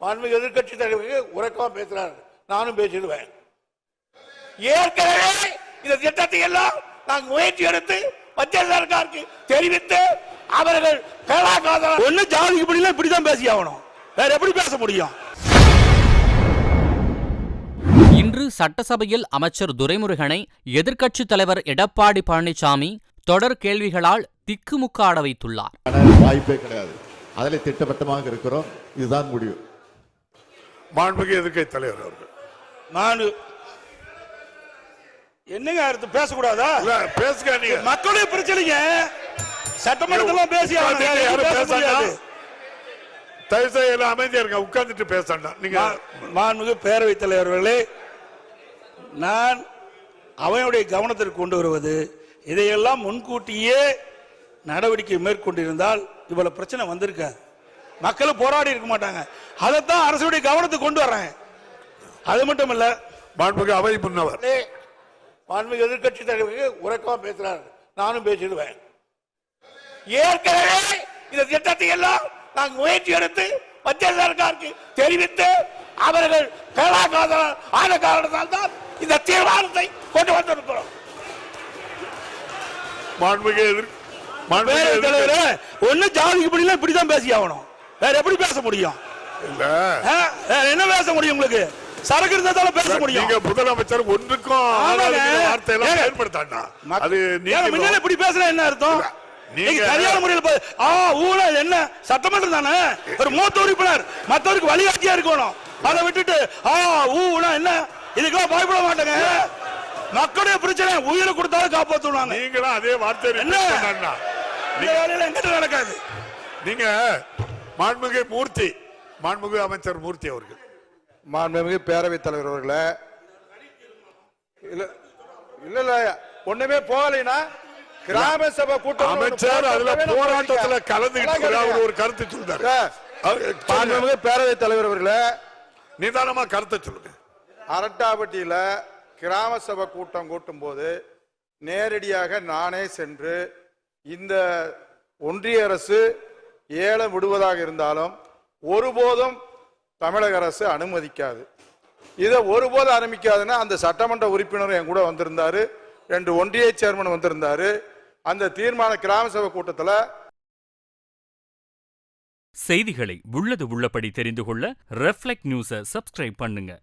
மாண்புமிகு எதிர்க்கட்சி தலைவருக்கு உறக்கமா பேசுறாரு, நானும் பேசிடுவேன். ஏற்கனவே இந்த திட்டத்தை எல்லாம் நாங்கள் முயற்சி எடுத்து மத்திய சர்க்காருக்கு தெரிவித்து அவர்கள் ஒண்ணு ஜாதிக்கு படியில இப்படிதான் பேசி ஆகணும், வேற எப்படி பேச முடியும்? இன்று சட்டசபையில் அமைச்சர் துரைமுருகனை எதிர்க்கட்சித் தலைவர் எடப்பாடி பழனிசாமி தொடர் கேள்விகளால் திக்குமுக்காட வைத்துள்ளார். வாய்ப்பே கிடையாது, அதில் திட்டவட்டமாக இருக்கிறோம், இதுதான் முடிவு. மாண்புமிகு எதிர்க்கட்சி தலைவர் அவர்கள் என்னங்க அடுத்து பேசக்கூடாதா? பேசுங்க, நீங்க மக்களுடைய பிரச்சனைங்க சட்டமன்றத்தில் பேசி தயவுசெய்து அமைதியா இருங்க, உட்கார்ந்துட்டு பேசணும். நீங்க மாண்புமிகு பேரவைத் தலைவர்களே, நான் அவையுடைய கவனத்திற்கு கொண்டு வருவது, இதையெல்லாம் முன்கூட்டியே நடவடிக்கை மேற்கொண்டிருந்தால் இவ்வளவு பிரச்சனை வந்திருக்காது, மக்கள் போராடி இருக்க மாட்டாங்க. அதைத்தான் அரசுடைய கவனத்துக்கு கொண்டு வர்றாங்க. அது மட்டும் இல்ல, மாண்புமிகு அவை முன்னவர் மாண்புமிகு எதிர்க்கட்சி தலைவருக்கு உறக்கமா பேசுறாரு, நானும் பேசிடுவேன். ஏற்கனவே இந்த திட்டத்தை எல்லாம் நாங்கள் முயற்சி எடுத்து மத்திய சர்க்காருக்கு தெரிவித்து அவர்கள் ஆன காரணத்தால் தான் இந்த தீர்மானத்தை கொண்டு வந்திருக்கிறோம். ஒண்ணு ஜாதிக்கு படியில இப்படிதான் பேசி ஆகணும், வேற எப்படி பேச முடியும்? என்ன பேச முடியும்? உங்களுக்கு சரக்கு இருந்தாலும் பேச முடியும். நீங்க முதலமைச்சர் ஒன்றுக்கும் வார்த்தையெல்லாம் பயன்படுத்தாண்டா, அது நீங்க இப்படி பேசுற என்ன அர்த்தம்? நீங்க சரியான முறையில் என்ன சட்டமன்றம் தானே, ஒரு மூத்த உறுப்பினர் மற்றவருக்கு வழிகாட்டியா இருக்கணும். அதை விட்டுட்டு என்ன இதுக்கெல்லாம் பயப்பட மாட்டேங்க. மக்களுடைய பிரச்சனை உயிரை கொடுத்தாலும் காப்பாற்றுவாங்க. நீங்களும் அதே வார்த்தை எங்கிட்ட நடக்காது. நீங்க மாண்புமிகு மூர்த்தி, மாண்புமிகு அமைச்சர் மூர்த்தி அவர்கள், மாண்புமிகு பேரவைத் தலைவர் அவர்களே, இல்ல இல்ல ஒண்ணுமே போகலைன்னா கிராம சபை கூட்டம் அமைச்சர் அதுல போராட்டத்துல கலந்துக்கிட்டு ஒரு கருத்து சொல்றாரு. மாண்புமிகு பேரவைத் தலைவர் அவர்களே, நிதானமா கருத்தை சொல்லுங்க. அரட்டாப்பட்டியில கிராம சபை கூட்டம் கூட்டும் போது நேரடியாக நானே சென்று இந்த ஒன்றிய அரசு ஏலம் விடுவதாக இருந்தாலும் ஒருபோதும் தமிழக அரசு அனுமதிக்காது. இதை ஒருபோதும் அனுமதிக்காதுன்னா அந்த சட்டமன்ற உறுப்பினர் என் கூட வந்திருந்தாரு, 2 ஒன்றிய சேர்மன் வந்திருந்தாரு. அந்த தீர்மான கிராம சபை கூட்டத்தில் செய்திகளை உள்ளது உள்ளபடி தெரிந்து கொள்ள ரெஃப்ளெக்ட் நியூஸை சப்ஸ்கிரைப் பண்ணுங்க.